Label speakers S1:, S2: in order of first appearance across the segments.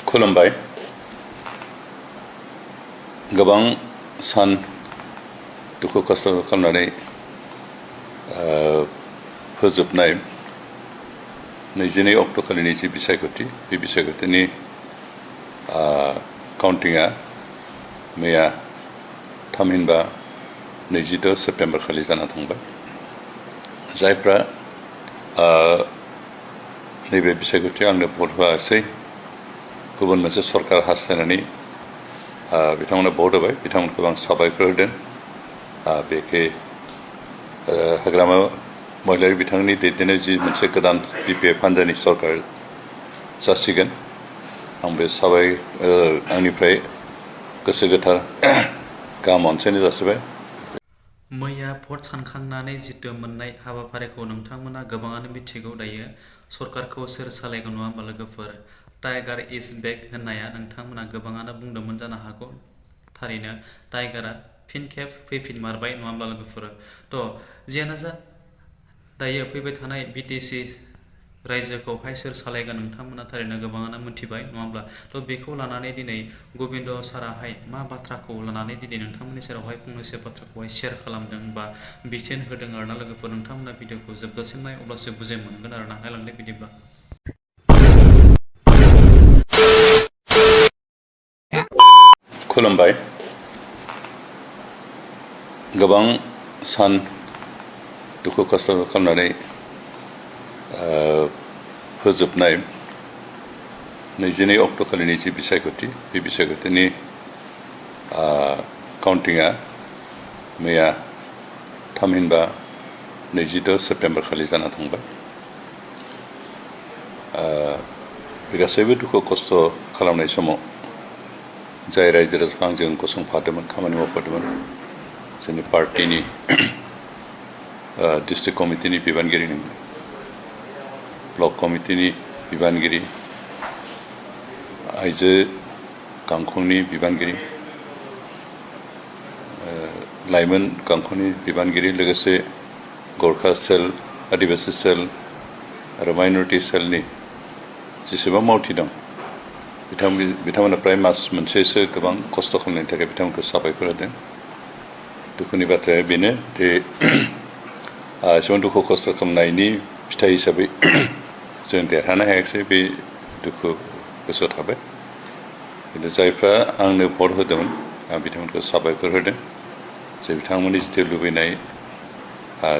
S1: खुलुमबाय गोबां सान दुखु खस्थ' खालामनानै फोजोबनाय 22 अक्ट' खालिनि जि बिसायख'थि बे बिसायख'थिनि काउन्टिंआ मैया थामहिनबा 26 सेप्टेम्बर खालि जाना थांबाय जायफ्रा नैबे बिसायख'थियाव आंनो भट होआसै गुबुन मोनसे सरकार हास्थायनानै बिथांमोना भट होबाय बिथांमोनखौ आं साबायखर होदों बेखे हाग्रामा महिलारी बिथांनि दैदेननाय जि मोनसे गोदान UPPL हान्जानि सरकार जासिगोन आं बे आंनिफ्राय गोसो गोथार गाहाम अनसायनाय जासिबाय
S2: मैया भट सानखांनानै जितु मोननाय हाबाफारिखौ नोंथांमोना गोबाङानो मिथिगौ दायो सरकारखौ सोर सालायगोन नङा होमबा लोगोफोर टाइगार इज बेक होननाया नोंथांमोना गोबाङानो बुंदोंमोन जानो हागौ थारैनो टाइगारा फिन खेब फैफिनमारबाय नङा होमबा लोगोफोर जियानो जा दायो फैबाय थानाय BTC रायजोखौहाय सोर सालायगोन नोंथांमोना थारैनो गोबाङानो मिथिबाय नङा होमब्ला बेखौ लानानै दिनै गोबिन्द साराहाय मा बाथ्राखौ लानानै दिनै नोंथांमोननि सेरावहाय फंनैसो बाथ्राखौहाय शेयार खालामदों बा बिथोन होदों आरोना लोगोफोर नोंथांमोना भिडिअखौ जोबजासिम नाय अब्लासो बुजि मोनगोन आरोना नायलांदो बिदिब्ला
S1: खुलुमबाय गोबां सान दुखु खस्थ' खालामनानै फोजोबनाय 22 अक्ट' खालिनि जि बिसायख'थि बे बिसायख'थिनि काउन्टिंआ मैया थामहिनबा 26 सेप्टेम्बर खालि जाना थांबाय बे गासैबो दुखु खस्थ' खालामनाय समाव जाय रायजो राजाखौ आंजों गसंफादोंमोन खामानि मावफादोंमोन जोंनि पार्टिनि डिस्ट्रिक्ट कमिटिनि बिबानगिरि ब्लक कमिटिनि बिबानगिरि आइजो गांखंनि बिबानगिरि लाइमोन गांखंनि बिबानगिरि लोगोसे गोरखा सेल आदिबासि सेल आरो माइनरिटि सेलनि जेसेबां मावथि दं बिथांमोना प्राय मास मोनसेसो गोबां खस्थ' खालामनायनि थाखाय बिथांमोनखौ साबायखर होदों दुखुनि बाथ्राया बेनो जे एसेबां दुखु खस्थ' खालामनायनि फिथाइ हिसाबै जों देरहानो हायाखिसै बे दुखु गोसोआव थाबाय खिन्थु जायफ्रा आंनो भट होदोंमोन आं बिथांमोनखौ साबायखर होदों जे बिथांमोननि जिथु लुबैनाय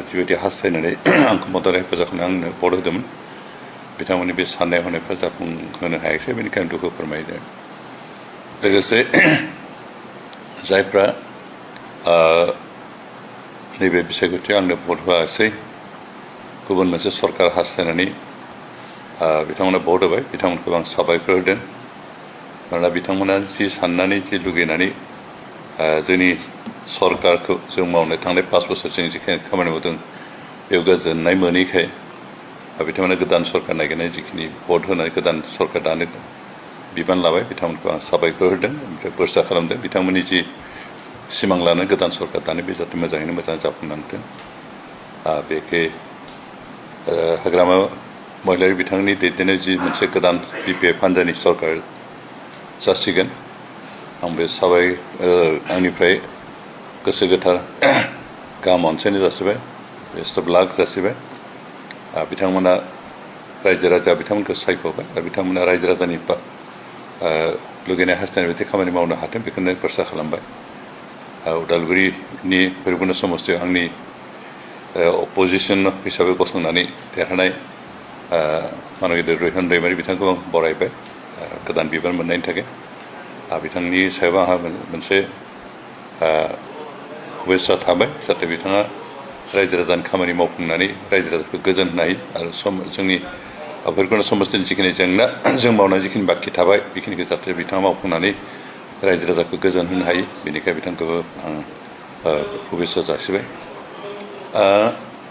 S1: जिबायदि हास्थायनानै आंखौ मदद हेफाजाब खालामनो आंनो भट होदोंमोन बिथांमोननि बे साननाय हनायफ्रा जाफुंहोनो हायाखिसै बेनिखायनो दुखु फोरमायदों लोगोसे जायफ्रा नैबे बिसायख'थियाव आंनो भट होआसै गुबुन मोनसे सरकार हास्थायनानै बिथांमोना भट होबाय बिथांमोनखौ आं साबायखर होदों मानोना बिथांमोना जि साननानै जि लुगैनानै जोंनि सरकारखौ जों मावनो थांनाय 5 बोसोर जों जिखिनि खामानि मावदों बेयाव गोजोननाय मोनैखाय बिथांमोना गोदान सरकार नागिरनाय जिखिनि भट होनानै गोदान सरकार दानो बिबान लाबाय बिथांमोनखौ आं साबायखर होदों ओमफ्राय बोरसा खालामदों बिथांमोननि जि सिमां लानो गोदान सरकार दानो बे जाहाथे मोजाङैनो मोजां जाफुंलांथों बेखे हाग्रामा महिलारी बिथांनि दैदेननाय जि मोनसे गोदान UPPL हान्जानि सरकार जासिगोन आं बे आंनिफ्राय गोसो गोथार गाहाम अनसायनाय जासिबाय बेस्ट अफ लाक जासिबाय बिथांमोना रायजो राजा बिथांमोनखौ सायख'बाय आरो बिथांमोना रायजो राजानि लुगैनाय हास्थायनाय बायदि खामानि मावनो हाथों बेखौनो बोरसा खालामबाय उदालगुरिनि भैरबकुन्द समस्तियाव आंनि अपोजिसन हिसाबै गसंनानै देरहानाय मानगिदिर रोहिन दैमारि बिथांखौ आं बरायबाय गोदान बिबान मोननायनि थाखाय बिथांनि सायाव आंहा मोनसे हुवेसा थाबाय जाहाथे बिथाङा रायजो राजानि खामानि मावफुंनानै रायजो राजाखौ गोजोन होनो हायो आरो जोंनि भैरबकुन्द समस्तिनि जिखिनि जेंना जों मावनाय जिखिनि बाखि थाबाय बेखिनिखौ जाहाथे बिथाङा मावफुंनानै रायजो राजाखौ गोजोन होनो हायो बेनिखाय बिथांखौबो आं हुवेसा जासिबाय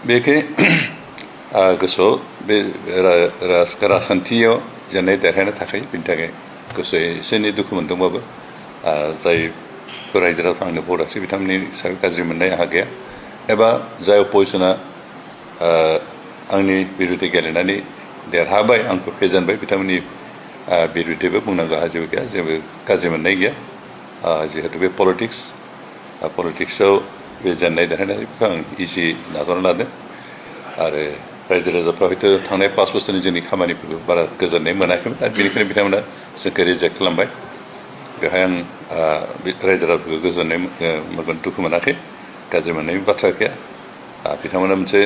S1: बेखे गोसोआव बे राजखान्थियाव जेननाय देरहानो थाखाय बिनि थाखाय गोसोआव एसे एनै दुखु मोनदोंबाबो जायफोर रायजो राजाफ्रा आंनो भट होआसै बिथांमोननि सायाव गाज्रि मोननाय आंहा गैया एबा जाय अपोजिसना आंनि बिरुद्धै गेलेनानै देरहाबाय आंखौ फेजेनबाय बिथांमोननि बिरुदैबो बुंनांगौ जेबो गैया जेबो गाज्रि मोननाय गैया जिहेतु बे पलिटिक्सआव बे जेननाय देरहानायखौ आं इजि नाजावना लादों आरो रायजो राजाफ्रा हयथ' थांनाय 5 बोसोरनि जोंनि खामानिफोरखौ बारा गोजोननाय मोनाखैमोन आरो बेनिखायनो बिथांमोना जोंखौ रिजेक्ट खालामबाय बेहाय आं रायजो राजाफोरखौ गोजोननाय दुखु मोनाखै गाज्रि मोननायनि बाथ्रा गैया बिथांमोना मोनसे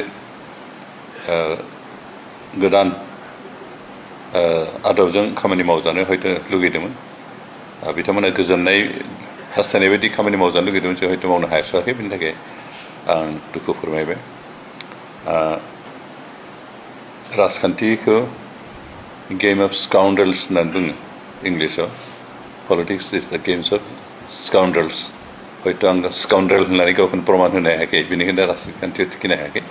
S1: गोदान आदबजों खामानि मावजानो हयथ' लुगैदोंमोन बिथांमोना गोजोननाय हास्थायनाय बायदि खामानि मावजानो लुगैदोंमोन जों हयथ' मावनो हायासै बेनि थाखाय आं दुखु फोरमायबाय राजखान्थिखौ गेम अफ स्काउन्डल्स होननानै बुङो इंलिसाव पलिटिक्स इज द गेम्स अफ स्काउन्डल्स हयथ' आं स्काउन्डल होननानै गावखौनो प्रमान होनो हायाखै बेनिखायनो राजखान्थियाव थिखिनो हायाखै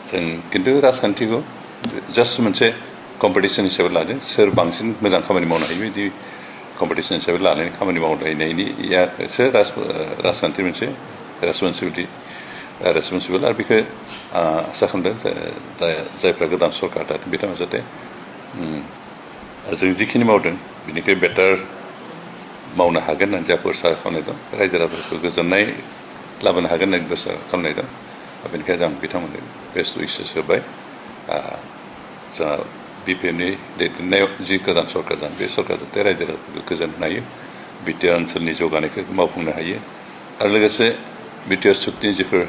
S1: जों खिन्थु राजखान्थिखौ जास्ट मोनसे कम्पिटिसन हिसाबै लादों सोर बांसिन मोजां खामानि मावनो हायो बिदि कम्पिटिसन हिसाबै लानानै खामानि मावलायनायनियासो राजखान्थि मोनसे रेसपन्सिबोल आरो बेखौ आसा खालामदों जायफ्रा गोदान सरकार दादों बिथांमोना जाहाथे जों जिखिनि मावदों बिनिख्रुइ बेटार मावनो हागोन होननानै जोंहा आसा खालामनाय दं रायजो राजाफोरखौ गोजोननाय लाबोनो हागोन होननानै आसा खालामनाय दं बेनिखायनो आं बिथांमोननो बेस्ट उइसेस होबाय जोंहा BPMनि दैदेननायाव जि गोदान सरकार जागोन बे सरकार जाहाथे रायजो राजाफोरखौ गोजोन होनो हायो बिटिआर ओनसोलनि जौगानायखौ मावफुंनो हायो आरो लोगोसे बिटिआर सुक्तिनि जिफोर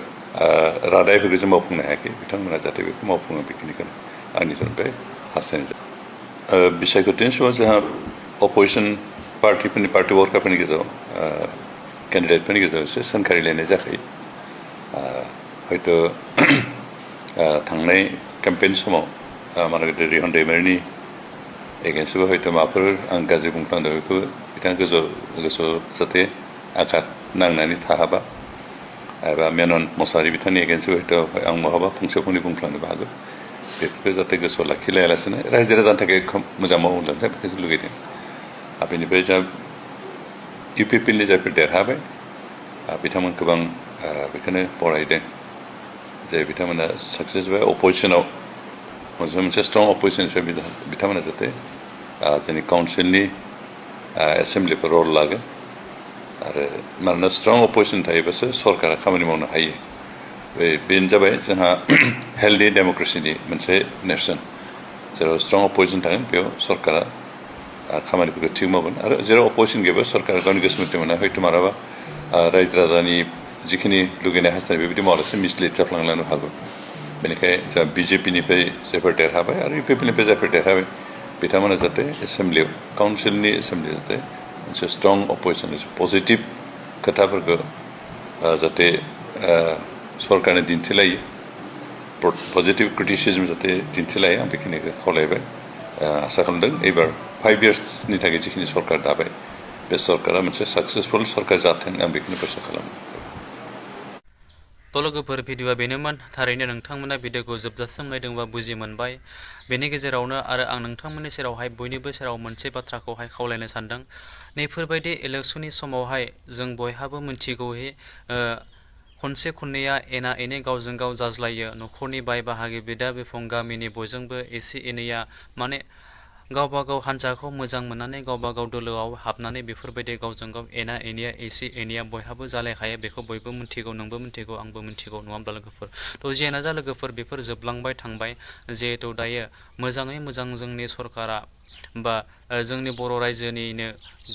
S1: रादायफोरखौ जों मावफुंनो हायाखै बिथांमोना जाहाथे बेखौ मावफुङो बेखिनिखौनो आंनि तरफनिफ्राय हास्थायनाय जाबाय बिसायख'थिनि समाव जोंहा अपोजिसन पार्टि वर्कारफोरनि गेजेराव केन्डिडेटफोरनि गेजेराव एसे सोंखारिलायनाय जाखायो हयथ' थांनाय केम्पेइन समाव मानोना रिहन दैमारिनि एगेन्स्टबो हयथ' माबाफोर आं गाज्रि बुंफ्लांदों बेखौ बिथाङा गोसोआव जाहाथे आघात नांनानै थाहाबा एबा मेनन मसाहारि बिथांनि एगेन्स्टबो हयथ' आं बहाबा फंसे फंनै बुंफ्लांनोबो हागौ बेफोरखौ जाहाथे गोसोआव लाखिलायालासिनो रायजो राजानि थाखाय मोजां मावलांनो बेखौ जों लुगैदों बेनिफ्राय जा UPPLनि जायफोर देरहाबाय बिथांमोनखौ आं बेखौनो बरायदों जे बिथांमोना साक्सेस जाबाय अपोजिसनाव मोनसे स्ट्रं अपोजिसन हिसाबै बिथांमोना जाहाथे जोंनि काउन्सिलनि एसेम्ब्लिफोर रल लागोन आरो मानोना स्ट्रं अपोजिसन थायोबासो सरकारा खामानि मावनो हायो बेनो जाबाय जोंहा हेल्दि डेम'क्रेसिनि मोनसे नेरसोन जेराव स्ट्रं अपोजिसन थागोन बेयाव सरकारा खामानिफोरखौ थिग मावगोन आरो जेराव अपोजिसन गैयाबा सरकारा गावनि गोसो मथे मोना हयथ' मालाबा रायजो राजानि जिखिनि लुगैनाय हास्थायनाय बेबायदि मावालासे मिसलिड जाफ्लांनो हागौ बेनिखायनो जोंहा BJPनिफ्राय जायफोर देरहाबाय आरो UPPLनिफ्राय जायफोर देरहाबाय बिथांमोना जाहाथे एसेम्ब्लियाव काउन्सिलनि एसेम्ब्लियाव जाहाथे मोनसे स्ट्रं अपोजिसन पजिटिभ खोथाफोरखौ जाहाथे सरकारनो दिन्थिलायो पजिटिभ क्रिटिसिजम जाहाथे दिन्थिलायो आं बेखिनिखौ खावलायबाय आसा खालामदों एबार 5 इयार्सनि थाखाय जिखिनि सरकार दाबाय बे सरकारा मोनसे साक्सेसफुल सरकार जाथों आं बेखौनो आसा खालामो
S2: लोगोफोर भिडिअआ बेनोमोन थारैनो नोंथांमोना भिडिअखौ जोबजासिम नायदोंबा बुजि मोनबाय बेनि गेजेरावनो आरो आं नोंथांमोननि सेरावहाय बयनिबो सेराव मोनसे बाथ्राखौहाय खावलायनो सानदों नैफोरबायदि इलेक्सननि समावहाय जों बयहाबो मिथिगौहि खनसे खननैया एना एनि गावजों गाव जाज्लायो न'खरनि बाय बाहागि बिदा बिफं गामिनि बयजोंबो एसे एनैया माने गावबा गाव हान्जाखौ मोजां मोननानै गावबा गाव दोलोआव हाबनानै बेफोरबायदि गावजों गाव एना एनिया एसे एनैया बयहाबो जालायखायो बेखौ बयबो मिथिगौ नोंबो मिथिगौ आंबो मिथिगौ नङा होमब्ला लोगोफोर जियानो जा लोगोफोर बेफोर जोबलांबाय थांबाय जिहेथु दायो मोजाङै मोजां जोंनि सरकारा बा जोंनि बर' रायजोनिनो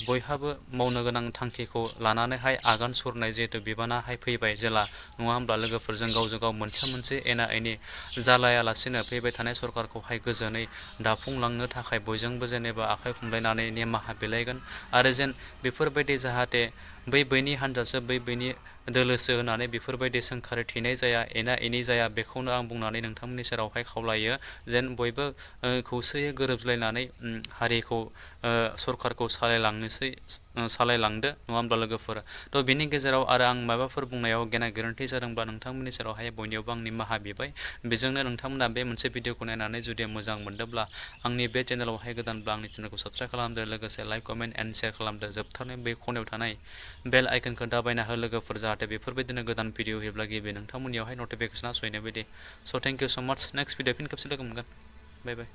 S2: बयहाबो मावनो गोनां थांखिखौ लानानैहाय आगान सुरनाय जिहेतु बिबानाहाय फैबाय जेला नङा होमब्ला लोगोफोर जों गावजों गाव मोनसे एना एनि जालायालासिनो फैबाय थानाय सरकारखौहाय गोजोनै दाफुंलांनो थाखाय बयजोंबो जेनेबा आखाइ खमलायनानै निमाहा बिलाइगोन आरो जेन बेफोरबायदि जाहाथे बैनि हान्जासो बैनि दोलोसो होनानै बेफोरबायदि सोंखारिथिनाय जाया एना एनि जाया बेखौनो आं बुंनानै नोंथांमोननि सेरावहाय खावलायो जेन बयबो खौसेयै गोरोबलायनानै हारिखौ सरकारखौ सालायलांदो नङा होमब्ला लोगोफोर बिनि गेजेराव आरो आं माबाफोर बुंनायाव गेना गोरोन्थि जादोंब्ला नोंथांमोननि सेरावहाय बयनियावबो आं निमाहा बिबाय बेजोंनो नोंथांमोना बे मोनसे भिडिअखौ नायनानै जुदि मोजां मोनदोंब्ला आंनि बे चेनेलावहाय गोदानब्ला आंनि चेनेलखौ साबस्क्राइब खालामदो लोगोसे लाइक कमेन्ट एन्ड शेयार खालामदो जोबथारनाय बे खनायाव थानाय बेल आइकनखौ दाबायना हो लोगोफोर जाहाथे बेफोरबायदिनो गोदान भिडिअ होयोब्ला गिबि नोंथांमोननियावहाय नटिफिकेसना सहैनाय बायदि थेंक इउ स' माच नेक्स्ट भिडिअ फिन खेबसे लोगो मोनगोन बाय बाय